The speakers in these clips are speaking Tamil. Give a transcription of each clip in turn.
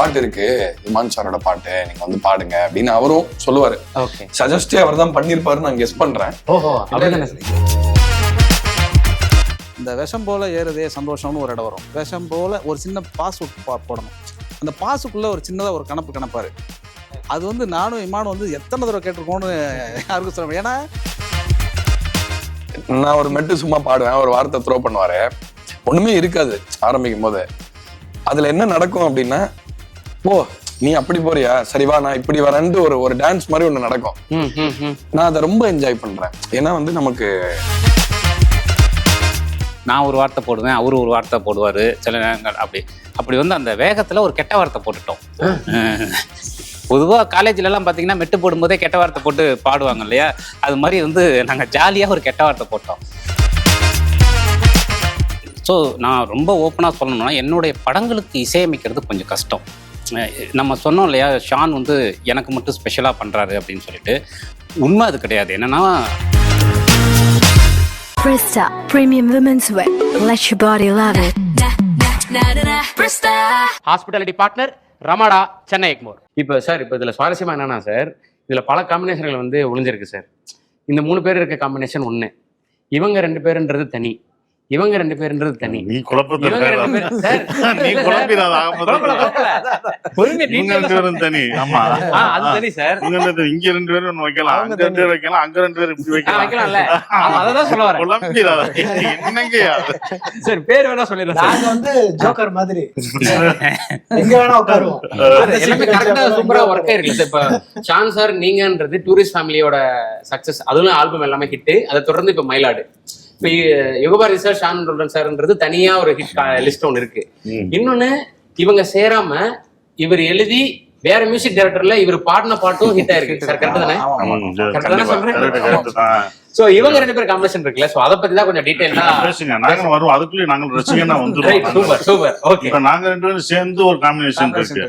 பாட்டு இருக்கு, இமான் சாரோட பாட்டு, நீங்க வந்து பாடுங்க அப்படின்னு அவரும் சொல்லுவாரு. சஜஸ்டே அவர் தான் பண்ணிருப்பாரு, நான் கெஸ் பண்றேன். இந்த விஷம் போல ஏறுதே சந்தோஷம்னு ஒரு இடம் வரும். விஷம் போல ஒரு சின்ன பாஸ் போடணும். அந்த பாஸுக்குள்ள ஒரு சின்னதா ஒரு கணப்பாரு. அது வந்து நானும் இமானும் வந்து எத்தனை தடவை கேட்டிருக்கோம்னு யாருக்கும் சொல்ல முடியும். ஏன்னா நான் ஒரு மெட்டு சும்மா பாடுவேன், ஒரு வார்த்தை த்ரோ பண்ணுவாரு, ஒண்ணுமே இருக்காது ஆரம்பிக்கும் போது. அதுல என்ன நடக்கும் அப்படின்னா, ஓ நீ அப்படி போறியா, சரிவா நான் இப்படி வரேன்ட்டு ஒரு டான்ஸ் மாதிரி ஒண்ணு நடக்கும். நான் அதை ரொம்ப என்ஜாய் பண்றேன். ஏன்னா வந்து நமக்கு நான் ஒரு வார்த்தை போடுவேன், அவரு ஒரு வார்த்தை போடுவாரு சில நேரங்கள். அப்படி வந்து அந்த வேகத்துல ஒரு கெட்ட வார்த்தை போட்டுட்டோம். பொதுவாக காலேஜ்லலாம் பார்த்தீங்கன்னா மெட்டு போடும்போதே கெட்ட வார்த்தை போட்டு பாடுவாங்க இல்லையா, அது மாதிரி வந்து நாங்கள் ஜாலியாக ஒரு கெட்ட வார்த்தை போட்டோம். ஸோ நான் ரொம்ப ஓப்பனாக சொல்லணும்னா, என்னுடைய படங்களுக்கு இசையமைக்கிறது கொஞ்சம் கஷ்டம். நம்ம சொன்னோம் இல்லையா, ஷான் வந்து எனக்கு மட்டும் ஸ்பெஷலாக பண்ணுறாரு அப்படின்னு சொல்லிட்டு. உண்மை அது கிடையாது. என்னன்னா, Presta Premium Women's Wear. Let your body love it. Hospitality partner Ramada, Chennai Egmore. இப்போ சார், இப்போ இதில் சுவாரஸ்யமாக என்னன்னா சார், இதில் பல காம்பினேஷன்கள் வந்து ஒளிஞ்சிருக்கு சார். இந்த 3 பேர் இருக்க காம்பினேஷன் ஒன்று, இவங்க 2 பேருன்றது தனி, இவங்க 2 பேருன்றது தனி. நீ குழப்பத்தை நீ குழப்பிடாத. தனி. ஆமா, அது தனி சார். இங்க 2 பேரும் வைக்கலாம், அங்க 2 பேர் வைக்கலாம், அங்க 2 பேர் இப்படி வைக்கலாம்ல. அதான் சொல்ல வரேன். குழப்பிடாத. என்னங்கயா சார், பேர் வேணா சொல்லிடுறேன். நாங்க வந்து ஜோக்கர் மாதிரி எங்க வேணா உட்காருவோம். எல்லாமே கரெக்டா சூப்பரா ஒர்க் ஆயிருக்கு. இப்ப ஷான் சார் நீங்கன்றது டூரிஸ்ட் ஃபேமிலியோட சக்சஸ், அதுவும் ஆல்பம் எல்லாமே ஹிட். அதை தொடர்ந்து இப்ப மயிலாடு, இப்ப யுகபாரதி சார், ஷான் ரோல்டன் சார்ன்றது தனியா ஒரு ஹிட் லிஸ்ட் ஒன்று இருக்கு. இன்னொன்னு, இவங்க சேராம இவர் எழுதி வேற மியூசிக் டைரக்டர்ல இவர் பாடின பாட்டும் ஹிட் ஆயிருக்கு சார். கரெக்ட் தானே? கரெக்ட் தானே சொல்றேன். சோ இவங்க 2 பேர் காம்பினேஷன் இருக்குல்ல, சோ அத பத்தி தான் கொஞ்சம் டீடைலா பேசுங்க. நாங்க வரோம், அதுக்குள்ள நாங்க ரசிகனா வந்துருவோம். Super super. ஓகே, இப்ப நாங்க 2 பேரும் சேர்ந்து ஒரு காம்பினேஷன் இருக்கு.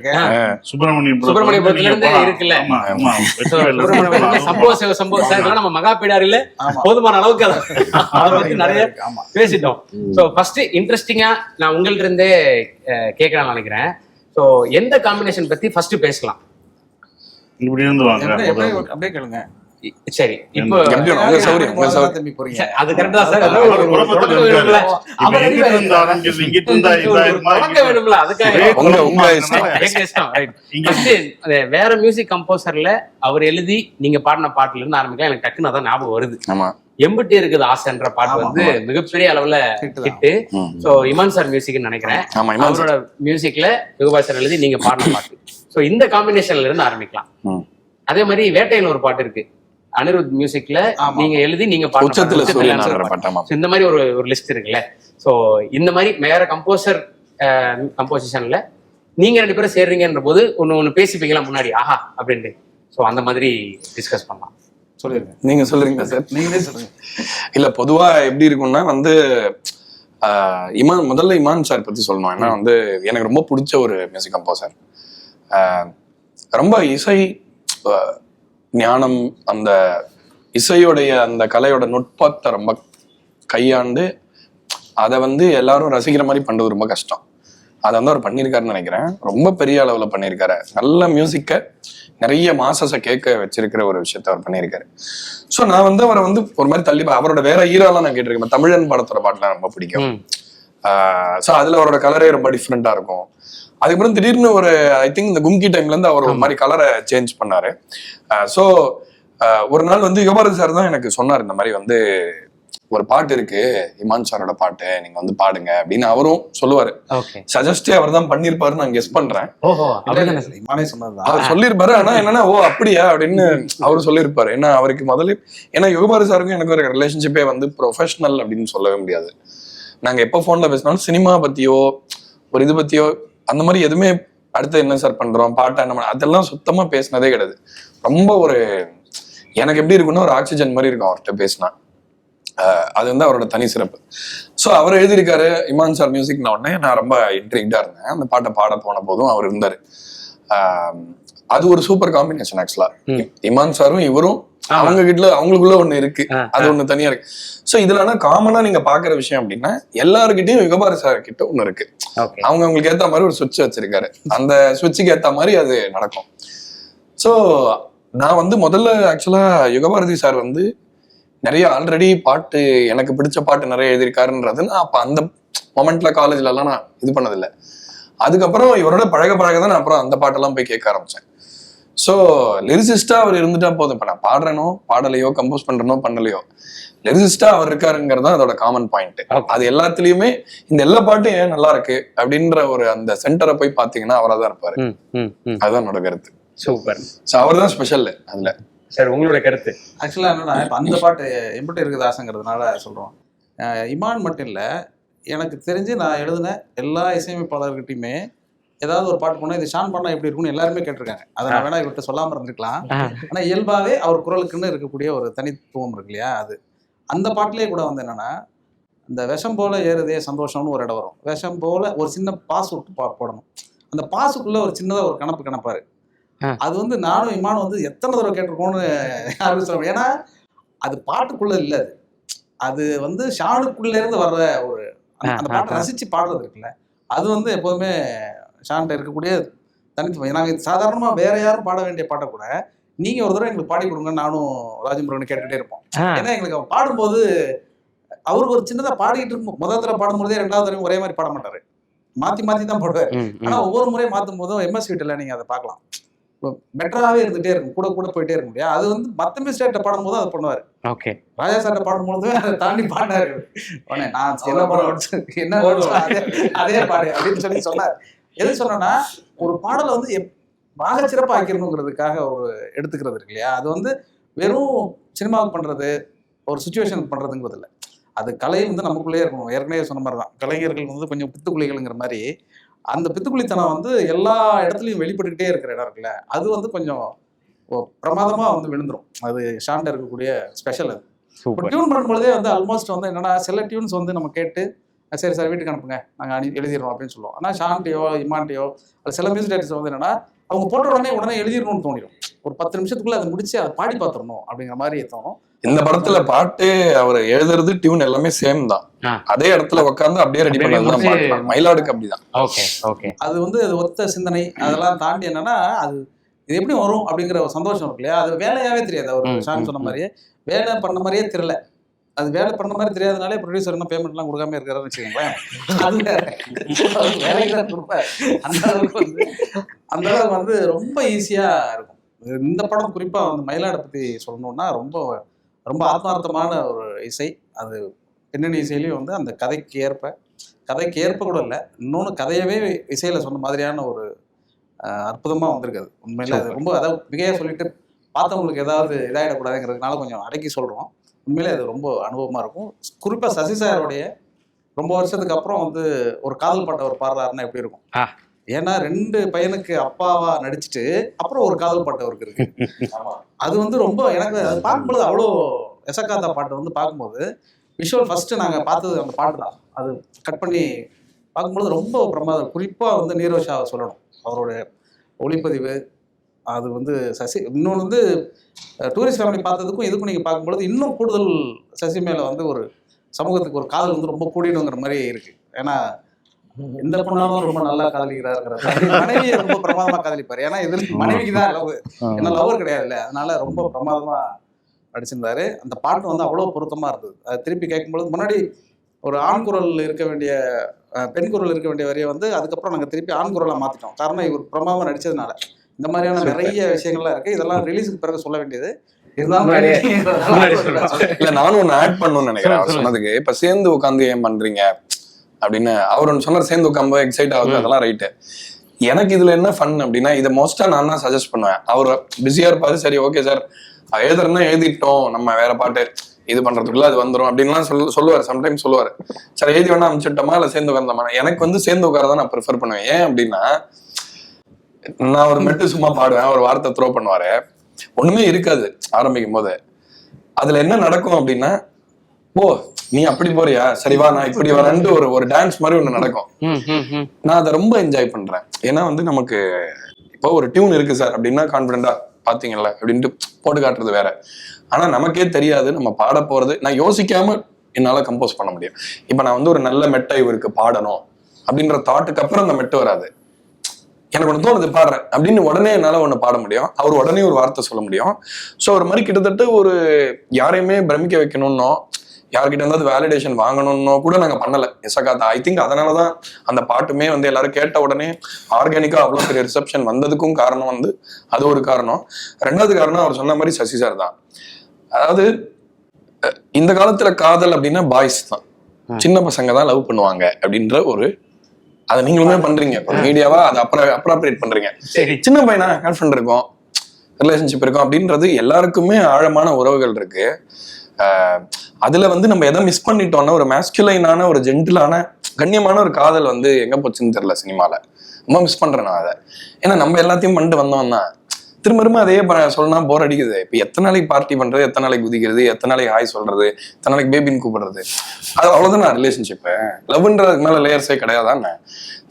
சுப்பிரமணியபுரத்துல இருந்து இருக்குல்ல. ஆமா, சம்பவ சார், நம்ம மகாபீடாரில போதுமான அளவுக்கு அத பத்தி நிறைய பேசிட்டோம். சோ ஃபர்ஸ்ட் இன்ட்ரெஸ்டிங்கா நான் உங்கள்ட்ட இருந்தே கேட்கலாம்னு நினைக்கிறேன். சோ எந்த காம்பினேஷன் பத்தி ஃபர்ஸ்ட் பேசலாம்? இப்படி இருந்து வாங்க, அப்படியே கேளுங்க. சரி, இப்போ அது கரெக்டா சார். வேற மியூசிக் கம்போசர்ல அவர் எழுதி நீங்க பாடின பாட்டுல இருந்து ஆரம்பிக்கலாம். எனக்கு டக்குன்னு அதான் ஞாபகம் வருது. எம்பிட்டி இருக்குது ஆசைன்ற பாட்டு வந்து மிகப்பெரிய அளவுல ஹிட்டு. சோ இமான் சார் மியூசிக்னு நினைக்கிறேன். அவரோட மியூசிக்ல யுகபாரதி சார் எழுதி நீங்க பாடின பாட்டு. சோ இந்த காம்பினேஷன்ல இருந்து ஆரம்பிக்கலாம். அதே மாதிரி வேட்டையில் ஒரு பாட்டு இருக்கு, அனிருத் மியூசிக்ல நீங்க எழுதி நீங்க பாட்டு. இந்த மாதிரி ஒரு லிஸ்ட் இருக்குல்ல. சோ இந்த மாதிரி வேற கம்போசிஷன்ல நீங்க 2 பேரும் சேர்றீங்கன்ற போது ஒண்ணு பேசிப்பீங்களா முன்னாடி, ஆஹா அப்படின்ட்டு. சோ அந்த மாதிரி டிஸ்கஸ் பண்ணலாம். சொல்லிருங்க. நீங்க சொல்றீங்களா சார்? நீங்களே சொல்லுங்க. இல்ல, பொதுவா எப்படி இருக்கும்னா வந்து முதல்ல இமான் சார் பத்தி சொல்லணும். ஏன்னா வந்து எனக்கு ரொம்ப பிடிச்ச ஒரு மியூசிக் கம்போசர். ரொம்ப இசை ஞானம், அந்த இசையோடைய அந்த கலையோட நுட்பத்தை ரொம்ப கையாண்டு அதை வந்து எல்லாரும் ரசிக்கிற மாதிரி பண்றது ரொம்ப கஷ்டம். அதை வந்து அவர் பண்ணியிருக்காருன்னு நினைக்கிறேன். ரொம்ப பெரிய அளவுல பண்ணியிருக்காரு. நல்ல மியூசிக்கை நிறைய மாசஸை கேட்க வச்சிருக்கிற ஒரு விஷயத்த அவர் பண்ணியிருக்காரு. ஸோ நான் வந்து அவரை வந்து ஒரு மாதிரி தள்ளி, அவரோட வேற ஹீரோலாம் நான் கேட்டிருக்கேன். தமிழன் படத்தோட பாட்டுலாம் ரொம்ப பிடிக்கும். ஸோ அதுல அவரோட கலரே ரொம்ப டிஃப்ரெண்டா இருக்கும். அதுக்கப்புறம் திடீர்னு ஒரு ஐ திங்க் இந்த கும்கி டைம்ல இருந்து அவர் ஒரு மாதிரி கலரை சேஞ்ச் பண்ணாரு. ஸோ ஒரு நாள் வந்து யுகபாரதி சார் தான் எனக்கு சொன்னார், இந்த மாதிரி வந்து ஒரு பாட்டு இருக்கு, இமான் சாரோட பாட்டு, நீங்க வந்து பாடுங்க அப்படின்னு அவரும் சொல்லுவாரு. சஜஸ்டே அவர் தான் பண்ணிருப்பாரு, நான் கெஸ் பண்றேன். அவர் சொல்லிருப்பாரு. ஆனா என்னன்னா, ஓ அப்படியா அப்படின்னு அவரு சொல்லியிருப்பாரு. ஏன்னா அவருக்கு முதல்ல, ஏன்னா யுகபாரதி சாருக்கும் எனக்கு ஒரு ரிலேஷன்ஷிப்பே வந்து ப்ரொஃபஷனல் அப்படின்னு சொல்லவே முடியாது. நாங்க எப்போ போன்ல பேசினாலும் சினிமா பத்தியோ ஒரு இது பத்தியோ அந்த மாதிரி எதுவுமே அடுத்து என்ன சார் பண்றோம், பாட்டா என்ன, அதெல்லாம் சுத்தமா பேசினதே கிடையாது. ரொம்ப ஒரு எனக்கு எப்படி இருக்குன்னா ஒரு ஆக்சிஜன் மாதிரி இருக்கும் அவர்கிட்ட பேசினா. அது வந்து அவரோட தனி சிறப்பு. ஸோ அவர் எழுதியிருக்காரு இமான் சார் மியூசிக்னா உடனே நான் ரொம்ப இன்ட்ரிக்டா இருந்தேன். அந்த பாட்டை பாட போன போதும் அவர் இருந்தாரு. அது ஒரு சூப்பர் காம்பினேஷன் ஆக்சுவலா. இமான் சாரும் இவரும் அவங்க அவங்களுக்குள்ள ஒண்ணு இருக்கு, அது ஒண்ணு தனியா இருக்கு. சோ இதுல ஆனா காமனா நீங்க பாக்குற விஷயம் அப்படின்னா எல்லாருக்கிட்டையும் யுகபாரதி சார் கிட்ட ஒண்ணு இருக்கு. அவங்க அவங்களுக்கு ஏத்த மாதிரி ஒரு சுவிட்ச் வச்சிருக்காரு, அந்த சுவிட்சுக்கு ஏத்த மாதிரி அது நடக்கும். சோ நான் வந்து முதல்ல ஆக்சுவலா யுகபாரதி சார் வந்து நிறைய ஆல்ரெடி பாட்டு எனக்கு பிடிச்ச பாட்டு நிறைய எழுதியிருக்காருன்றது நான் அப்ப அந்த மொமெண்ட்ல காலேஜ்ல எல்லாம் நான் இது பண்ணதில்லை. அதுக்கப்புறம் இவரோட பழக நான் அப்புறம் அந்த பாட்டெல்லாம் போய் கேட்க ஆரம்பிச்சேன். ஸோ லிரிசிஸ்டா அவர் இருந்துட்டா போதும். இப்ப நான் பாடுறேனோ பாடலையோ கம்போஸ் பண்றனோ பண்ணலையோ லிரிசிஸ்டா அவர் இருக்காருங்கிறது தான் அதோட காமன் பாயிண்ட். அது எல்லாத்துலயுமே இந்த எல்லா பாட்டும் ஏன் நல்லா இருக்கு அப்படின்ற ஒரு அந்த சென்டரை போய் பாத்தீங்கன்னா அவரா தான் இருப்பாரு. அதுதான் என்னோட கருத்து. சூப்பர். ஸோ அவர் தான் ஸ்பெஷல் அதுல. சார் உங்களோட கருத்து? ஆக்சுவலா என்னன்னா இப்ப அந்த பாட்டு எம்பிட்டு இருக்குது ஆசைங்கிறதுனால சொல்றோம். இமான் மட்டும் இல்ல, எனக்கு தெரிஞ்சு நான் எழுதின எல்லா இசையமைப்பாளர்கிட்டையுமே ஏதாவது ஒரு பாட்டு போனா இது ஷான் பண்ணா எப்படி இருக்கும்னு எல்லாருமே கேட்டிருக்காங்க. அதை நான் வேணா இவர்கிட்ட சொல்லாம இருந்திருக்கலாம். ஆனா இயல்பாவே அவர் குரலுக்குன்னு இருக்கக்கூடிய ஒரு தனித்துவம் இருக்கு இல்லையா, அது அந்த பாட்டிலேயே கூட வந்து என்னன்னா இந்த விஷம் போல ஏறுதே சந்தோஷம்னு ஒரு இடம் வரும். விஷம் போல ஒரு சின்ன பாஸ் விட்டு போடணும். அந்த பாசுக்குள்ள ஒரு சின்னதா ஒரு கணப்பாரு. அது வந்து நானும் இமானும் வந்து எத்தனை தடவை கேட்டிருக்கோம்னு யாரும் சொல்லுவோம். ஏன்னா அது பாட்டுக்குள்ள இல்ல, அது வந்து ஷானுக்குள்ள இருந்து வர்ற ஒரு அந்த பாட்டை ரசிச்சு பாடுறது இருக்குல்ல, அது வந்து எப்போதுமே ஷான்ட்ட இருக்கக்கூடிய தனித்துவம். நாங்கள் சாதாரணமா வேற யாரும் பாட வேண்டிய பாட்டை கூட நீங்க ஒரு தடவை எங்களுக்கு பாடி கொடுங்க நானும் ராஜமுருகன் கேட்டுட்டே இருப்போம். ஏன்னா எங்களுக்கு பாடும்போது அவருக்கு ஒரு சின்னதா பாடிட்டு இருக்கும். முதல் தடவை பாடும்போதே ரெண்டாவது தடவை ஒரே மாதிரி பாட மாட்டாரு, மாத்தி தான் பாடுவாரு. ஆனா ஒவ்வொரு முறையும் மாத்தும் போதும் எம்எஸ் வீட்டுல நீங்க அதை பார்க்கலாம், பெட்டராகவே இருந்துகிட்டே இருக்கும், கூட போயிட்டே இருக்க முடியாது. அது வந்து மத்த மிஸ்டேட்ட பாடும்போது அதை பண்ணுவாரு. ஓகே, ராஜா சார்ட்ட பாடும்போது அதை தாண்டி பாடினாரு. நான் என்ன பாடம் என்ன அதே பாடு அப்படின்னு சொன்னார். எது சொன்னா ஒரு பாடலை வந்து மிக சிறப்பாக ஆக்கிடணுங்கிறதுக்காக ஒரு எடுத்துக்கிறது இருக்கு இல்லையா, அது வந்து வெறும் சினிமாவுக்கு பண்றது ஒரு சுச்சுவேஷனுக்கு பண்றதுங்கிறது இல்லை. அது கலை வந்து நமக்குள்ளேயே இருக்கணும். ஏற்கனவே சொன்ன மாதிரி தான் கலைஞர்கள் வந்து கொஞ்சம் பித்துக்குளிகள்ங்கிற மாதிரி அந்த பித்துக்குளித்தனம் வந்து எல்லா இடத்துலையும் வெளிப்பட்டுக்கிட்டே இருக்கிற இடம் இருக்குல்ல, அது வந்து கொஞ்சம் பிரமாதமா வந்து விழுந்துரும். அது ஷான்ட்ட இருக்கக்கூடிய ஸ்பெஷல். அது டியூன் பண்ணும்பொழுதே வந்து ஆல்மோஸ்ட் வந்து என்னன்னா சில டியூன்ஸ் வந்து நம்ம கேட்டு சரி சார் வீட்டுக்கு அனுப்புங்க நாங்கள் எழுதிடுறோம் அப்படின்னு சொல்லுவோம். ஆனால் ஷான்ட்டையோ இமான்ட்டையோ அது சில மியூசிக் டைரக்டர்ஸ் வந்து என்னன்னா அவங்க போட்ட உடனே எழுதிடணும்னு தோணிடும். ஒரு 10 நிமிஷத்துக்குள்ள அதை முடிச்சு அதை பாடி பார்த்துடணும் அப்படிங்கிற மாதிரி தோணும். இந்த படத்துல பாட்டு அவர் எழுதுறது டியூன் எல்லாமே சேம் தான், அதே இடத்துல உட்காந்து அப்படியே ரெடி பண்ணலாம். மயிலாடுக்கு அப்படிதான். Okay okay. அது வந்து அது ஒத்த சிந்தனை அதெல்லாம் தாண்டி என்னன்னா அது இது எப்படி வரும் அப்படிங்கிற ஒரு சந்தோஷம் இருக்கு இல்லையா, அது வேலையாவே தெரியாது. அவர் ஷான் சொன்ன மாதிரியே வேலை பண்ண மாதிரியே தெரியல. அது வேலை பண்ண மாதிரி தெரியாதனாலே ப்ரொடியூசர் என்ன பேமெண்ட்லாம் கொடுக்காம இருக்கிறாருன்னு வச்சுக்கோங்களேன். அது வேலைக்கு தான் கொடுப்பார். அந்த அளவுக்கு வந்து ரொம்ப ஈஸியா இருக்கும். இந்த படம் குறிப்பா வந்து மயிலாடை பத்தி சொல்லணும்னா ரொம்ப ரொம்ப ஆத்மார்த்தமான ஒரு இசை. அது பின்னணி இசையிலையும் வந்து அந்த கதைக்கு ஏற்ப கூட இல்லை, இன்னொன்று கதையவே இசையில சொன்ன மாதிரியான ஒரு அற்புதமா வந்திருக்காது. உண்மையில அது ரொம்ப அதாவது மிகையா சொல்லிட்டு பார்த்தவங்களுக்கு ஏதாவது இதாகிடக்கூடாதுங்கிறதுனால கொஞ்சம் அடக்கி சொல்றோம். உண்மையிலே அது ரொம்ப அனுபவமா இருக்கும். குறிப்பா சசி சாரோடைய ரொம்ப வருஷத்துக்கு அப்புறம் வந்து ஒரு காதல் பாட்டை அவர் பாடுறாருன்னா எப்படி இருக்கும். ஏன்னா 2 பையனுக்கு அப்பாவா நடிச்சுட்டு அப்புறம் ஒரு காதல் பாட்டு அவருக்கு இருக்கு. அது வந்து ரொம்ப எனக்கு அது பார்க்கும்போது அவ்வளோ எசக்காத்தா பாட்டு வந்து பார்க்கும்போது விஷுவல் ஃபர்ஸ்ட் நாங்கள் பார்த்தது அந்த பாட்டு தான். அது கட் பண்ணி பார்க்கும்போது ரொம்ப பிரமாதம். குறிப்பாக வந்து நீரோஷாவை சொல்லணும், அவருடைய ஒளிப்பதிவு அது வந்து சசி. இன்னொன்று வந்து டூரிஸ்ட் ஃபேமிலி பார்த்ததுக்கும் இதுக்கும் நீங்கள் பார்க்கும்பொழுது இன்னும் கூடுதல் சசி மேலே வந்து ஒரு சமூகத்துக்கு ஒரு காதல் வந்து ரொம்ப கூடிடுங்கிற மாதிரி இருக்கு. ஏன்னா எந்த பொண்ணாலும் ரொம்ப நல்லா காதலிக்கிறாருங்கிற மனைவியை ரொம்ப பிரமாதமா காதலிப்பாரு. ஏன்னா இது மனைவிக்கு தான் லவ், ஏன்னா லவர் கிடையாதுல்ல, அதனால ரொம்ப பிரமாதமா நடிச்சிருந்தாரு. அந்த பாட்டு வந்து அவ்வளோ பொருத்தமா இருந்தது. அது திருப்பி கேட்கும்பொழுது முன்னாடி ஒரு ஆண் குரல் இருக்க வேண்டிய பெண் குரல் இருக்க வேண்டிய வரையை வந்து அதுக்கப்புறம் நாங்கள் திருப்பி ஆண் குரலாக மாற்றிட்டோம். காரணம் இவர் பிரமாதமா நடிச்சதுனால. இந்த மாதிரியான நிறைய விஷயங்கள்லாம் இருக்கு, இதெல்லாம் ரிலீஸுக்கு பிறகு சொல்ல வேண்டியது. இல்ல நானும் ஒண்ணு ஆட் பண்ணணும்னு நினைக்கிறேன் அவர் சொன்னதுக்கு. இப்ப சேர்ந்து உட்காந்து ஏன் பண்றீங்க அப்படின்னு அவர் ஒன்று சொன்னார், சேர்ந்து உட்காந்து எக்ஸைட் ஆகுது, அதெல்லாம் ரைட்டு. எனக்கு இதுல என்ன ஃபன் அப்படின்னா இதை மோஸ்டா நான் தான் சஜஸ்ட் பண்ணுவேன். அவர் பிஸியா இருப்பாரு, சரி ஓகே சார் எழுதுறதுனா எழுதிட்டோம், நம்ம வேற பாட்டு இது பண்றதுக்குள்ள அது வந்துடும் அப்படின்லாம் சொல்லுவார். சம்டைம்ஸ் சொல்லுவார், சரி எழுதி வேணா அமைச்சிட்டோமா இல்லை சேர்ந்து உட்கார்ந்தோமா. எனக்கு வந்து சேர்ந்து உட்காரதான் நான் ப்ரிஃபர் பண்ணுவேன். ஏன் அப்படின்னா நான் ஒரு மெட்டு சும்மா பாடுவேன், ஒரு வார்த்தை த்ரோ பண்ணுவாரு, ஒண்ணுமே இருக்காது ஆரம்பிக்கும் போது. அதுல என்ன நடக்கும் அப்படின்னா ஓ நீ அப்படி போறியா, சரிவா நான் இப்படி வரேன்ட்டு ஒரு டான்ஸ் மாதிரி ஒண்ணு நடக்கும். நான் அதை ரொம்ப என்ஜாய் பண்றேன். ஏன்னா வந்து நமக்கு இப்போ ஒரு டியூன் இருக்கு சார் அப்படின்னா கான்பிடண்டா பாத்தீங்கல்ல அப்படின்ட்டு போட்டு காட்டுறது வேற. ஆனா நமக்கே தெரியாது நம்ம பாட போறது. நான் யோசிக்காம என்னால கம்போஸ் பண்ண முடியும். இப்ப நான் வந்து ஒரு நல்ல மெட்டை இவருக்கு பாடணும் அப்படின்ற தாட்டுக்கு அப்புறம் அந்த மெட்டு வராது. எனக்கு ஒண்ணு தோணுது பாடுறேன் அப்படின்னு உடனே என்னால ஒண்ணு பாட முடியும். அவர் உடனே ஒரு வார்த்தை சொல்ல முடியும். ஸோ ஒரு மாதிரி கிட்டத்தட்ட ஒரு யாரையுமே பிரமிக்க வைக்கணும்னோ யார்கிட்ட இருந்தாவது வேலிடேஷன் வாங்கணும்னோ கூட நாங்க பண்ணல எசகாத்தா. ஐ திங்க் அதனாலதான் அந்த பாட்டுமே வந்து எல்லாரும் கேட்ட உடனே ஆர்கானிக்கா அவ்வளவு பெரிய ரிசப்ஷன் வந்ததுக்கும் காரணம் வந்து அது ஒரு காரணம். ரெண்டாவது காரணம் அவர் சொன்ன மாதிரி சசி சார் தான். அதாவது இந்த காலத்துல காதல் அப்படின்னா பாய்ஸ் தான், சின்ன பசங்க தான் லவ் பண்ணுவாங்க அப்படின்ற ஒரு, அதை நீங்களுமே பண்றீங்க ஒரு மீடியாவா, அதை அப்ராப்ரியேட் பண்றீங்க. சின்ன பையனா கேர்ள் ஃப்ரெண்ட் இருக்கும், ரிலேஷன்ஷிப் இருக்கும் அப்படின்றது எல்லாருக்குமே ஆழமான உறவுகள் இருக்கு. அதுல வந்து நம்ம எதை மிஸ் பண்ணிட்டோம்னா ஒரு மேஸ்குலைனான ஒரு ஜென்டிலான கண்ணியமான ஒரு காதல் வந்து எங்க போச்சுன்னு தெரியல சினிமால. ரொம்ப மிஸ் பண்றேன் நான் அதை. ஏன்னா நம்ம எல்லாத்தையும் பண்ணிட்டு வந்தோம்னா திரும்ப திரும்ப அதே சொல்லணும், போர் அடிக்குது. இப்ப எத்தனை நாளைக்கு பார்ட்டி பண்றது, எத்தனை நாளைக்கு குதிக்கிறது, எத்தனை நாளைக்கு ஹாய் சொல்றது, எத்தனை நாளைக்கு பேபின்னு கூப்பிடுறது, அது அவ்வளவுதான் ரிலேஷன்ஷிப். லவ்ன்றதுக்கு மேல லேயர்ஸே கிடையாதான்.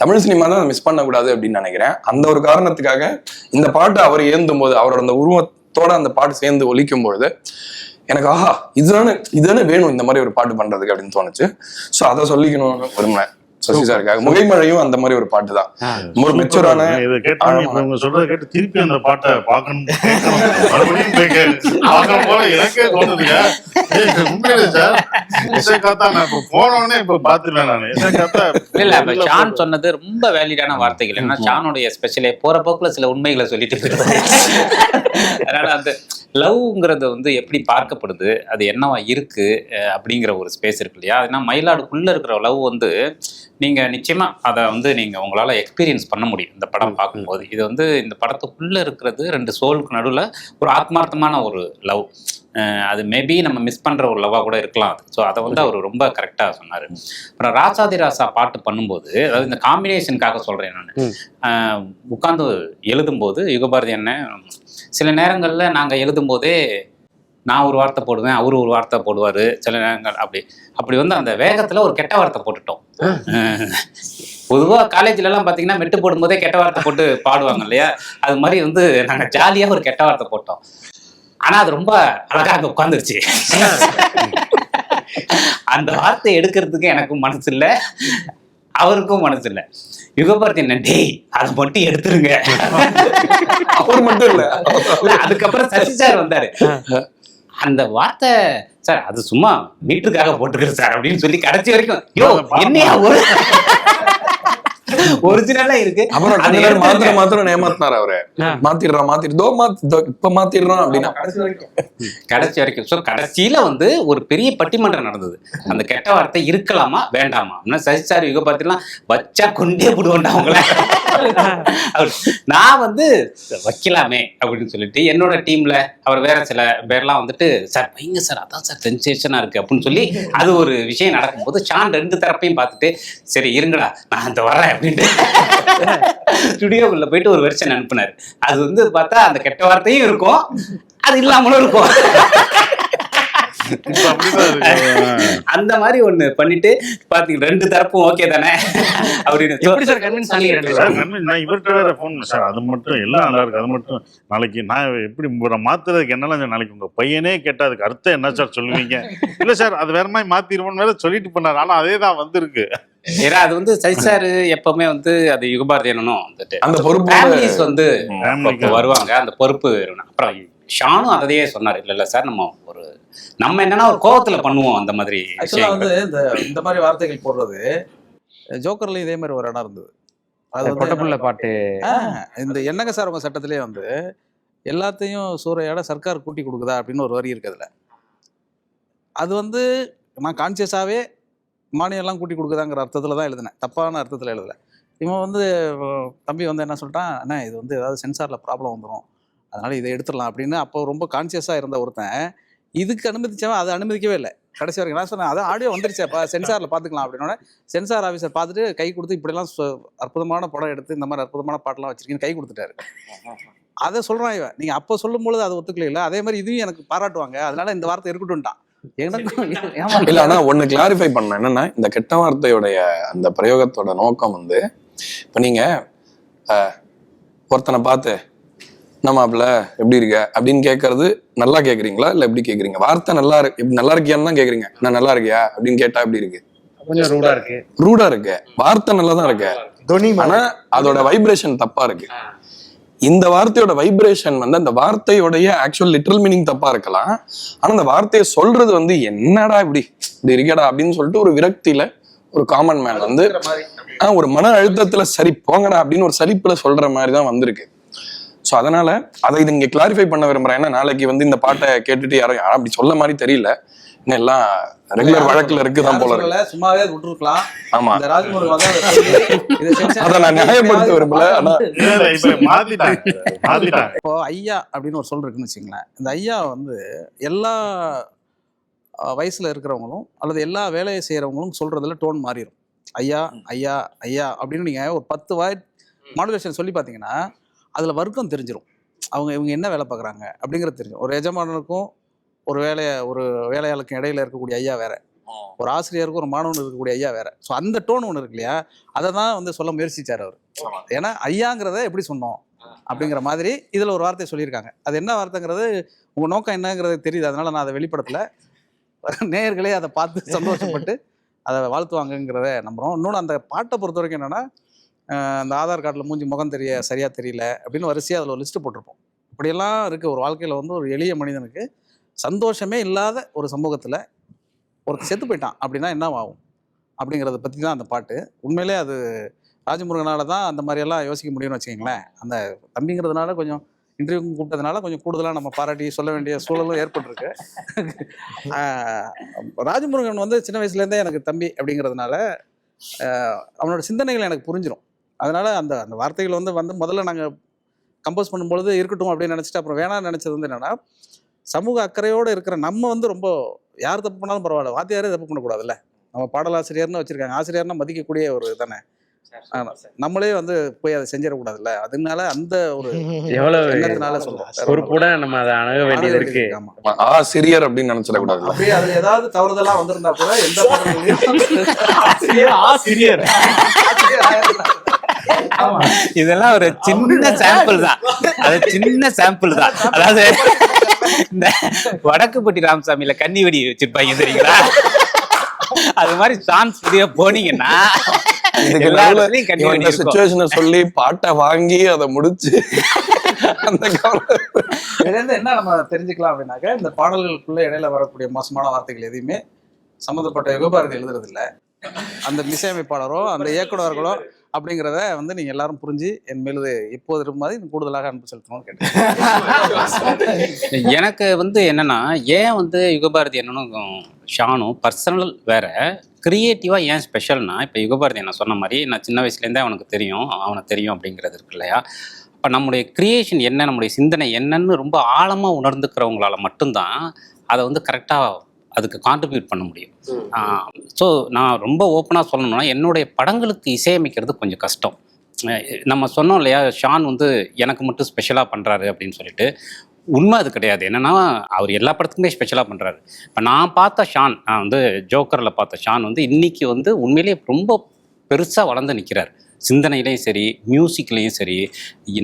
தமிழ் சினிமா தான் அதை மிஸ் பண்ணக்கூடாது அப்படின்னு நினைக்கிறேன். அந்த ஒரு காரணத்துக்காக இந்த பாட்டு அவர் ஏந்தும் போது, அவரோட அந்த உருவத்தோட அந்த பாட்டு சேர்ந்து ஒலிக்கும் பொழுது எனக்கு ஆஹா இதுதானே வேணும் இந்த மாதிரி ஒரு பாட்டு பண்றதுக்கு அப்படின்னு தோணுச்சு. ஸோ அதை சொல்லிக்கணும்னு விரும்பினேன் சசி சாருக்காக. முகைமழையும் அந்த மாதிரி ஒரு பாட்டு தான், ஒரு மெச்சூரான. இதை கேட்டு சொல்றதை கேட்டு திருப்பி அந்த பாட்டை பார்க்கணும் போல எனக்கே தோணுதுங்க. போனோடனே இப்ப பாத்துருவேன் நான். இல்ல ஷான் சொன்னது ரொம்ப வேலிடான வார்த்தைகள். ஏன்னா ஷானுடைய ஸ்பெஷலே போற போக்குல சில உண்மைகளை சொல்லிட்டு போயிடுவாரு. அதனால அந்த லவ்ங்கிறது வந்து எப்படி பார்க்கப்படுது, அது என்னவா இருக்கு அப்படிங்கிற ஒரு ஸ்பேஸ் இருக்கு இல்லையா. ஏன்னா மயிலாடுக்குள்ள இருக்கிற லவ் வந்து நீங்க நிச்சயமா அதை வந்து நீங்க உங்களால எக்ஸ்பீரியன்ஸ் பண்ண முடியும் இந்த படம் பார்க்கும்போது. இது வந்து இந்த படத்துக்குள்ள இருக்கிறது ரெண்டு சோலுக்கு நடுவில் ஒரு ஆத்மார்த்தமான ஒரு லவ். அது மேபி நம்ம மிஸ் பண்ற ஒரு லவ்வா கூட இருக்கலாம். ஸோ அதை வந்து அவர் ரொம்ப கரெக்டா சொன்னாரு. அப்புறம் ராசாதி ராசா பாட்டு பண்ணும்போது, அதாவது இந்த காம்பினேஷனுக்காக சொல்றேன் நான், உட்காந்து எழுதும்போது யுகபாரதி அண்ணன் சில நேரங்கள்ல நாங்க எழுதும் போதே நான் ஒரு வார்த்தை போடுவேன், அவரு ஒரு வார்த்தை போடுவாரு. சில நேரங்கள் அப்படி வந்து அந்த வேகத்துல ஒரு கெட்ட வார்த்தை போட்டுட்டோம். பொதுவா காலேஜ்ல எல்லாம் பாத்தீங்கன்னா மெட்டு போடும்போதே கெட்ட வார்த்தை போட்டு பாடுவாங்க இல்லையா. அது மாதிரி வந்து நாங்க ஜாலியா ஒரு கெட்ட வார்த்தை போட்டோம். ஆனா அது ரொம்ப அழகா அங்க உட்காந்துருச்சு. அந்த வார்த்தை எடுக்கிறதுக்கு எனக்கும் மனசு இல்லை, அவருக்கும் மனசு இல்லை. யுகபாரதி என்ன டேய் அதை மட்டும் எடுத்துருங்க. அவர் மட்டும் இல்ல, அதுக்கப்புறம் சசி சார் வந்தாரு. அந்த வார்த்தை சார் அது சும்மா மீட்டருக்காக போட்டுக்கிறேன் சார் அப்படின்னு சொல்லி கடைசி வரைக்கும் யோ என்னையா ஒரிஜினலா இருக்கு. அப்புறம் மாத்திரம் ஏமாத்தினாரு அவரு. இப்ப மாத்திடுறோம் அப்படின்னா கடைசி வரைக்கும். ஸோ கடைசியில வந்து ஒரு பெரிய பட்டிமன்றம் நடந்தது. அந்த கெட்ட வார்த்தை இருக்கலாமா வேண்டாமா அப்படின்னா சசி சார் யுகபாரதிலாம் வச்சா கொண்டே போடுவோண்டா அவங்கள. நான் வந்து வைக்கலாமே அப்படின்னு சொல்லிட்டு என்னோட டீம்ல அவர் வேற சில பேர்லாம் வந்துட்டு சார் வைங்க சார் அதான் சார் சென்சேஷனா இருக்கு அப்படின்னு சொல்லி அது ஒரு விஷயம் நடக்கும்போது ஷான் ரெண்டு தரப்பையும் பார்த்துட்டு சரி இருங்கடா நான் அந்த வரேன் அப்படின்ட்டு ஸ்டுடியோக்குள்ள போயிட்டு ஒரு வெர்ஷன் அனுப்புனாரு. அது வந்து பார்த்தா அந்த கெட்ட வார்த்தையும் இருக்கும், அது இல்லாமலும் இருக்கும். அந்த மாதிரி ஒண்ணு பண்ணிட்டு பாத்தீங்க ரெண்டு தரப்பும் ஓகே தானே அப்படின்னு. இவர்கிட்ட வேற போன் சார் அது மட்டும் எல்லாம் நல்லா இருக்கு, அது மட்டும் நாளைக்கு நான் எப்படி மாத்துறதுக்கு என்னெல்லாம் நாளைக்கு உங்க பையனே கேட்டா அதுக்கு அர்த்தம் என்ன சார் சொல்லுவீங்க? இல்ல சார் அது வேற மாதிரி மாத்திருவோம்னு வேற சொல்லிட்டு பண்ணாரு. ஆனா அதே தான் வந்திருக்கு. ஏன்னா அது வந்து சசி சார் எப்பவுமே வந்து அது யுகபாரதி என்னனும் அந்த பொறுப்பு வந்து வருவாங்க, அந்த பொறுப்பு. அப்புறம் ஷானும் அதையே சொன்னாரு, இல்ல சார் நம்ம என்னன்னா ஒரு கோவத்துல பண்ணுவோம் அந்த மாதிரி. ஆக்சுவலா வந்து இந்த மாதிரி வார்த்தைகள் போடுறது ஜோக்கர்ல இதே மாதிரி ஒரு இடம் இருந்தது. அது பொட்டப்புள்ள பாட்டு இந்த என்னங்க சார் உங்க சட்டத்திலேயே வந்து எல்லாத்தையும் சூறையாட சர்க்கார் கூட்டி கொடுக்குதா அப்படின்னு ஒரு வரி இருக்குதுல. அது வந்து நான் கான்சியஸாவே மானியெல்லாம் கூட்டி கொடுக்குதாங்கிற அர்த்தத்துல தான் எழுதினேன், தப்பான அர்த்தத்துல எழுதலை. இவன் வந்து தம்பி வந்து என்ன சொல்லிட்டான், அண்ணா இது வந்து ஏதாவது சென்சார்ல ப்ராப்ளம் வந்துடும் அதனால இதை எடுத்துடலாம் அப்படின்னு. அப்போ ரொம்ப கான்சியஸாக இருந்த ஒருத்தன் இதுக்கு அனுமதிச்சவன் அதை அனுமதிக்கவே இல்லை கடைசி வரைக்கும். நான் சொன்னேன் அதான் ஆடியோ வந்துருச்சேப்பா சென்சாரில் பார்த்துக்கலாம் அப்படின்னோட சென்சார் ஆஃபீஸர் பார்த்துட்டு கை கொடுத்து இப்படிலாம் அற்புதமான படம் எடுத்து இந்த மாதிரி அற்புதமான பாட்டெல்லாம் வச்சிருக்கீங்கன்னு கை கொடுத்துட்டாரு. அதை சொல்கிறான் இவன். நீங்கள் அப்போ சொல்லும்போது அதை ஒத்துக்கல, அதே மாதிரி இதுவும் எனக்கு பாராட்டுவாங்க அதனால இந்த வார்த்தை இருக்கட்டும்ட்டான். இல்ல ஆனா ஒண்ணு கிளாரிஃபை பண்ண என்னன்னா இந்த கெட்ட வார்த்தையோடைய அந்த பிரயோகத்தோட நோக்கம் வந்து இப்ப நீங்க ஒருத்தனை பார்த்து நம்மாப்ல எப்படி இருக்க அப்படின்னு கேட்கறது நல்லா கேக்குறீங்களா இல்ல எப்படி கேக்குறீங்க? வார்த்தை நல்லா இருக்கியான்னு தான் கேக்குறீங்க. நான் நல்லா இருக்கியா அப்படின்னு கேட்டா எப்படி இருக்கு? கொஞ்சம் ரூடா இருக்கு. ரூடா இருக்கு. வார்த்தை நல்லா தான் இருக்கு, ஆனா அதோட வைப்ரேஷன் தப்பா இருக்கு. இந்த வார்த்தையோட வைப்ரேஷன் வந்து அந்த வார்த்தையோடைய ஆக்சுவல் லிட்டரல் மீனிங் தப்பா இருக்கலாம், ஆனா அந்த வார்த்தையை சொல்றது வந்து என்னடா இப்படி இருக்கடா அப்படின்னு சொல்லிட்டு ஒரு விரக்தியில ஒரு காமன் மேன் வந்து ஒரு மன அழுத்தத்துல சரி போங்கடா அப்படின்னு ஒரு சலிப்புல சொல்ற மாதிரி தான் வந்திருக்கு. ஸோ அதனால அதை இது இங்க கிளாரிஃபை பண்ண விரும்புறேன். ஏன்னா நாளைக்கு வந்து இந்த பாட்டை கேட்டுட்டு யாரும் அப்படி சொல்ல மாதிரி தெரியல, இன்னும் எல்லாம் ரெகுலர் வழக்குல இருக்குதான் போல இருக்கு. சும்மாவே விட்டுருக்கலாம். ஆமா, இந்த ராஜ்முருகன் வந்து அதை சொல்லி அதை நான் நியாயப்படுத்த விரும்பல. ஆனா இப்போ ஐயா அப்படின்னு ஒரு சொல் இருக்குன்னு வச்சுங்களேன். இந்த ஐயா வந்து எல்லா வயசுல இருக்கிறவங்களும் அல்லது எல்லா வேலையை செய்யறவங்களும் சொல்றதுல டோன் மாறிடும். ஐயா ஐயா ஐயா அப்படின்னு நீங்க ஒரு 10 வாய்ட் மாடுலேஷன் சொல்லி பார்த்தீங்கன்னா அதுல வர்க்கம் தெரிஞ்சிடும். இவங்க என்ன வேலை பார்க்குறாங்க அப்படிங்கிறது தெரியும். ஒரு எஜமானனுக்கும் ஒரு வேலையாளுக்கும் இடையில இருக்கக்கூடிய ஐயா வேற, ஒரு ஆசிரியருக்கும் ஒரு மாணவனுக்கு இருக்கக்கூடிய ஐயா வேற. ஸோ அந்த டோன் ஒன்று இருக்கு இல்லையா, அதை தான் வந்து சொல்ல முயற்சிச்சார் அவர். ஏன்னா ஐயாங்கிறத எப்படி சொன்னோம் அப்படிங்கிற மாதிரி இதுல ஒரு வார்த்தை சொல்லியிருக்காங்க. அது என்ன வார்த்தைங்கிறது உங்க நோக்கம் என்னங்கிறது தெரியுது, அதனால நான் அதை வெளிப்படத்துல நேயர்களே அதை பார்த்து சந்தோஷப்பட்டு அதை வாழ்த்துவாங்கங்கிறத நம்புகிறோம். இன்னொன்று அந்த பாட்டை பொறுத்த வரைக்கும் என்னென்னா, அந்த ஆதார் கார்டில் மூஞ்சி முகம் சரியாக தெரியல அப்படின்னு வரிசையாக அதில் ஒரு லிஸ்ட்டு போட்டிருப்போம். இப்படியெல்லாம் இருக்குது ஒரு வாழ்க்கையில் வந்து ஒரு எளிய மனிதனுக்கு சந்தோஷமே இல்லாத ஒரு சமூகத்தில் ஒரு செத்து போயிட்டான் அப்படின்னா என்ன ஆகும் அப்படிங்கிறத பற்றி தான் அந்த பாட்டு. உண்மையிலே அது ராஜமுருகனால தான் அந்த மாதிரியெல்லாம் யோசிக்க முடியும்னு வச்சுக்கிங்களேன். அந்த தம்பிங்கிறதுனால கொஞ்சம் இன்டர்வியூ கூப்பிட்டதுனால கொஞ்சம் கூடுதலாக நம்ம பாராட்டி சொல்ல வேண்டிய சூழலும் ஏற்பட்டிருக்கு. ராஜமுருகன் வந்து சின்ன வயசுலேருந்தே எனக்கு தம்பி அப்படிங்கிறதுனால அவனோட சிந்தனைகள் எனக்கு புரிஞ்சிடும். அதனால அந்த அந்த வார்த்தைகள் வந்து முதல்ல நாங்கள் கம்போஸ் பண்ணும்பொழுது இருக்கட்டும் அப்படின்னு நினச்சிட்டு அப்புறம் வேணாம்னு நினச்சது வந்து என்னென்னா, சமூக அக்கறையோடு இருக்கிற நம்ம வந்து ரொம்ப யார் தப்பு பண்ணாலும் பரவாயில்ல, வாத்தியாரே தப்பு பண்ணக்கூடாதுல்ல. நம்ம பாடலாசிரியர்னு வச்சுருக்காங்க, ஆசிரியர்னா மதிக்கக்கூடிய ஒரு தானே, நம்மளே வந்து போய் அதை செஞ்சிடக்கூடாதுல்ல. அதனால அந்த ஒரு எண்ணத்தினால சொல்றோம். ஒரு கூட நம்ம அதை அணுக வேண்டியது இருக்கு. ஆசிரியர் அப்படின்னு நினைச்சிடக்கூடாது. அப்படியே அதுல ஏதாவது தவறுதலா வந்திருந்தா கூட எந்த ஆசிரியர் இதெல்லாம் ஒரு சின்ன சாம்பிள் தான், அது சின்ன சாம்பிள் தான். அதாவது இந்த வடக்குப்பட்டி ராமசாமியில கன்னி வெடி வச்சிருப்பாங்க தெரியுங்களா, அது மாதிரி சான்ஸ் புதிய போனீங்கன்னா சொல்லி பாட்டை வாங்கி அதை முடிச்சு அந்த என்ன நம்ம தெரிஞ்சுக்கலாம் அப்படின்னாக்க, இந்த பாடல்களுக்குள்ள இடையில வரக்கூடிய மோசமான வார்த்தைகள் எதையுமே சம்மந்தப்பட்ட யுகபாரதி எழுதுறது இல்லை. அந்த இசையமைப்பாளரோ அந்த இயக்குநர்களோ அப்படிங்கிறத வந்து நீங்க எல்லாரும் புரிஞ்சு என் மேலு இப்போது இருக்கும் மாதிரி கூடுதலாக அன்பு செலுத்தணும்னு கேட்டேன். எனக்கு வந்து என்னன்னா, ஏன் வந்து யுகபாரதி என்னன்னு ஷானும் பர்சனல் வேற, கிரியேட்டிவா ஏன் ஸ்பெஷல்னா, இப்போ யுகபாரதி நான் சொன்ன மாதிரி நான் சின்ன வயசுலேருந்தே அவனுக்கு தெரியும் அப்படிங்கிறது இருக்கு இல்லையா. இப்போ நம்முடைய கிரியேஷன் என்ன, நம்முடைய சிந்தனை என்னன்னு ரொம்ப ஆழமாக உணர்ந்துக்கிறவங்களால மட்டும்தான் அதை வந்து கரெக்டாக அதுக்கு கான்ட்ரிபியூட் பண்ண முடியும். ஸோ நான் ரொம்ப ஓப்பனாக சொல்லணும்னா, என்னுடைய படங்களுக்கு இசையமைக்கிறது கொஞ்சம் கஷ்டம். நம்ம சொன்னோம் இல்லையா, ஷான் வந்து எனக்கு மட்டும் ஸ்பெஷலாக பண்ணுறாரு அப்படின்னு சொல்லிட்டு. உண்மை அது கிடையாது. என்னென்னா, அவர் எல்லா படத்துக்குமே ஸ்பெஷலாக பண்ணுறாரு. இப்போ நான் பார்த்த ஷான், நான் வந்து ஜோக்கரில் பார்த்த ஷான் வந்து இன்றைக்கி வந்து உண்மையிலேயே ரொம்ப பெருசாக வளர்ந்து நிற்கிறார். சிந்தனையிலையும் சரி, மியூசிக்லேயும் சரி.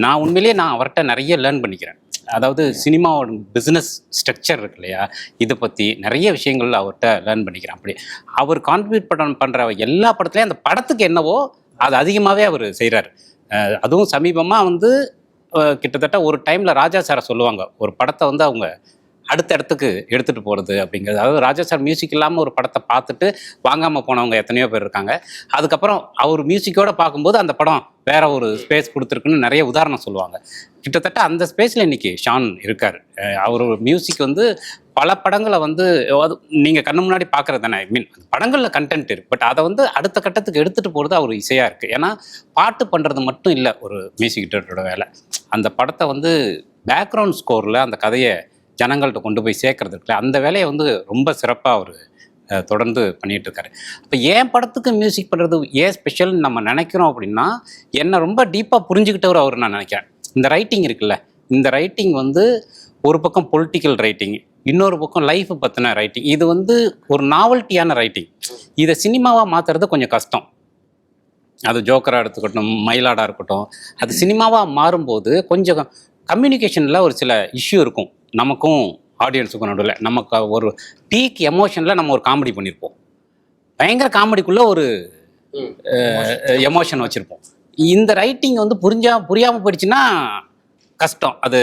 நான் உண்மையிலேயே அவர்கிட்ட நிறைய லேர்ன் பண்ணிக்கிறேன். அதாவது சினிமாவோட பிஸ்னஸ் ஸ்ட்ரக்சர் இருக்கு இல்லையா, இதை பற்றி நிறைய விஷயங்கள் அவர்கிட்ட லேர்ன் பண்ணிக்கிறேன். அப்படி அவர் கான்ட்ரிபியூட் பண்ணுற எல்லா படத்துலையும் அந்த படத்துக்கு என்னவோ அது அதிகமாகவே அவர் செய்கிறார். அதுவும் சமீபமாக வந்து கிட்டத்தட்ட ஒரு டைமில் ராஜா சாரை சொல்லுவாங்க, ஒரு படத்தை வந்து அவங்க அடுத்த இடத்துக்கு எடுத்துகிட்டு போகிறது அப்படிங்கிறது. அதாவது ராஜா சார் மியூசிக் இல்லாமல் ஒரு படத்தை பார்த்துட்டு வாங்காமல் போனவங்க எத்தனையோ பேர் இருக்காங்க. அதுக்கப்புறம் அவர் மியூசிக்கோடு பார்க்கும்போது அந்த படம் வேற ஒரு ஸ்பேஸ் கொடுத்துருக்குன்னு நிறைய உதாரணம் சொல்லுவாங்க. கிட்டத்தட்ட அந்த ஸ்பேஸில் இன்றைக்கி ஷான் இருக்கார். அவர் மியூசிக் வந்து பல படங்களை வந்து நீங்கள் கண்ணு முன்னாடி பார்க்குறது தானே, ஐ மீன் படங்களில் கண்டென்ட் இருக்குது, பட் அதை வந்து அடுத்த கட்டத்துக்கு எடுத்துகிட்டு போகிறது அவர் இசையாக இருக்குது. ஏன்னா பாட்டு பண்ணுறது மட்டும் இல்லை ஒரு மியூசிக் டேரக்டரோட வேலை. அந்த படத்தை வந்து பேக்ரவுண்ட் ஸ்கோரில் அந்த கதையை ஜனங்கள்கிட்ட கொண்டு போய் சேர்க்கறது இருக்குல்ல, அந்த வேலையை வந்து ரொம்ப சிறப்பாக அவர் தொடர்ந்து பண்ணிகிட்டு இருக்காரு. இப்போ ஏன் படத்துக்கு மியூசிக் பண்ணுறது ஏன் ஸ்பெஷல்னு நம்ம நினைக்கிறோம் அப்படின்னா, என்னை ரொம்ப டீப்பாக புரிஞ்சுக்கிட்டவர் அவர் நான் நினைக்கிறேன். இந்த ரைட்டிங் இருக்குல்ல, இந்த ரைட்டிங் வந்து ஒரு பக்கம் பொலிட்டிக்கல் ரைட்டிங், இன்னொரு பக்கம் லைஃப்பை பற்றின ரைட்டிங். இது வந்து ஒரு நாவல்ட்டியான ரைட்டிங். இதை சினிமாவாக மாற்றுறது கொஞ்சம் கஷ்டம். அது ஜோக்கராக எடுத்துக்கட்டும், மயிலாடாக இருக்கட்டும், அது சினிமாவாக மாறும்போது கொஞ்சம் கம்யூனிகேஷனில் ஒரு சில இஷ்யூ இருக்கும் நமக்கும் ஆடியன்ஸுக்கும் நடுவில். நமக்கு ஒரு பீக் எமோஷனில் நம்ம ஒரு காமெடி பண்ணியிருப்போம், பயங்கர காமெடிக்குள்ளே ஒரு எமோஷன் வச்சுருப்போம். இந்த ரைட்டிங் வந்து புரியாமல் போயிடுச்சுன்னா கஷ்டம். அது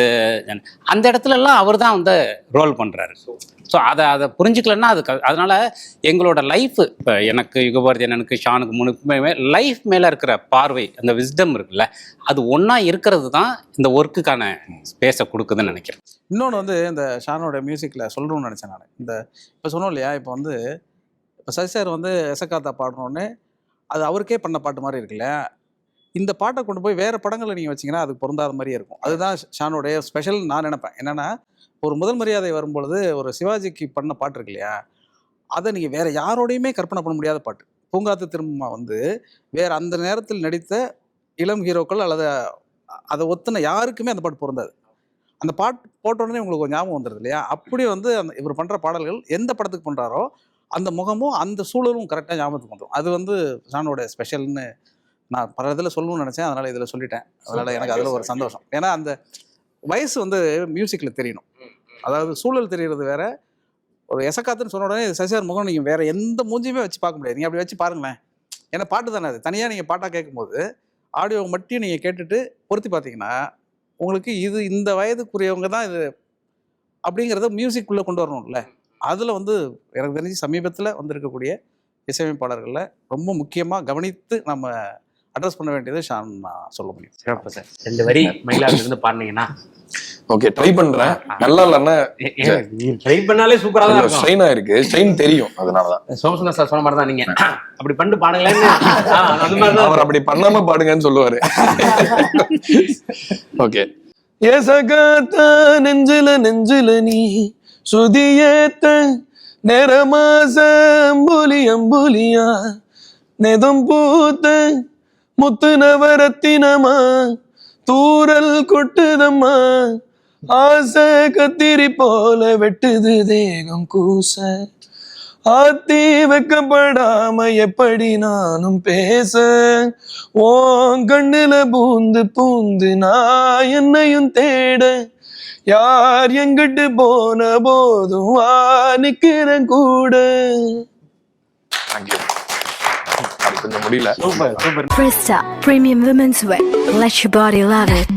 அந்த இடத்துலலாம் அவர் தான் வந்து ரோல் பண்ணுறாரு. ஸோ அதை புரிஞ்சுக்கலன்னா அதனால எங்களோட லைஃப், இப்போ எனக்கு யுகபாரதி அண்ணனுக்கு ஷானுக்கு முழுக்குமே லைஃப் மேலே இருக்கிற பார்வை, அந்த விஸ்டம் இருக்குல்ல, அது ஒன்றா இருக்கிறது தான் இந்த ஒர்க்குக்கான ஸ்பேஸை கொடுக்குதுன்னு நினைக்கிறேன். இன்னொன்று வந்து இந்த ஷானோட மியூசிக்கில் சொல்லணும்னு நினச்சேன் நான். இந்த இப்போ சொன்னோம் இல்லையா, இப்போ வந்து இப்போ சசி சார் வந்து எசக்காத்தா பாடணுன்னு அது அவருக்கே பண்ண பாட்டு மாதிரி இருக்குல்ல, இந்த பாட்டை கொண்டு போய் வேறு படங்களை நீங்கள் வச்சிங்கன்னா அதுக்கு பொருந்தாத மாதிரியே இருக்கும். அதுதான் ஷானோடைய ஸ்பெஷல் நான் நினைப்பேன். என்னென்னா, ஒரு முதல் மரியாதை வரும்பொழுது ஒரு சிவாஜிக்கு பண்ண பாட்டு இருக்கு இல்லையா, அதை நீங்கள் வேறு யாரோடையுமே கற்பனை பண்ண முடியாத பாட்டு. பூங்காத்து திரும்பமா வந்து வேறு அந்த நேரத்தில் நடித்த இளம் ஹீரோக்கள் அல்லது அதை ஒத்துன யாருக்குமே அந்த பாட்டு பொருந்தாது. அந்த பாட்டு போட்ட உடனே உங்களுக்கு ஒரு ஞாபகம் வந்துடுது இல்லையா. அப்படி வந்து அந்த இவர் பண்ணுற பாடல்கள் எந்த படத்துக்கு பண்ணுறாரோ அந்த முகமும் அந்த சூழலும் கரெக்டாக ஞாபகத்துக்கு வந்துடும். அது வந்து ஷானோட ஸ்பெஷல்னு நான் பல இதில் சொல்லணும்னு நினச்சேன், அதனால் இதில் சொல்லிட்டேன். அதனால் எனக்கு அதில் ஒரு சந்தோஷம். ஏன்னா அந்த வயசு வந்து மியூசிக்கில் தெரியணும். அதாவது சூழல் தெரியறது வேற. ஒரு எசக்காத்துன்னு சொன்ன உடனே சசியார் முகம் நீங்கள் வேறு எந்த மூஞ்சியுமே வச்சு பார்க்க முடியாது. நீங்கள் அப்படி வச்சு பாருங்களேன். ஏன்னா பாட்டு தானே அது. தனியாக நீங்கள் பாட்டாக கேட்கும்போது ஆடியோ மட்டும் நீங்கள் கேட்டுட்டு பொருத்தி பார்த்தீங்கன்னா உங்களுக்கு இது இந்த வயதுக்குரியவங்க தான் இது அப்படிங்கிறத மியூசிக்குள்ளே கொண்டு வரணும்ல. அதில் வந்து எனக்கு தெரிஞ்சு சமீபத்தில் வந்திருக்கக்கூடிய இசையமைப்பாளர்களில் ரொம்ப முக்கியமாக கவனித்து நம்ம அட்ரஸ் பண்ண வேண்டியது ஷான் நான் சொல்ல முடியும். சிறப்பு சார். 2 வரி மயிலாடுதுறையில இருந்து பாடுனீங்கன்னா. ஓகே, ட்ரை பண்றேன். நல்லா இல்லன்னா ட்ரை பண்ணாலே சூப்பரா தான் இருக்கும். ஸ்ட்ரெயின் ஆயிருக்கு, ஸ்ட்ரெயின் தெரியும். அதனாலதான் சோமசுந்தர் சார் சொன்ன மாதிரி தான் நீங்க அப்படி பண்ணிட்டு பாடுங்களேன்னு அந்த மாதிரி தான் அவர் அப்படி பண்ணாம பாடுங்கன்னு சொல்லுவாரு. ஓகே. ஏசகாத்தா நெஞ்சில நீ சுதியேத்த நேரமாச அம்புலியா நெதம் பூத்த முத்து நவரத்தினமா தூரல் கொட்டுதம்மா ஆசை கத்திரி போல வெட்டுது தேகம் கூச ஆத்தி வைக்கப்படாம எப்படி நானும் பேச ஓ கண்ணுல பூந்து நான் என்னையும் தேட யார் எங்கிட்டு போன போதும் வா நிக்கிறேன் கூட. கொஞ்சம் முடியல. Presta Premium Women's Wear. Let your body love it.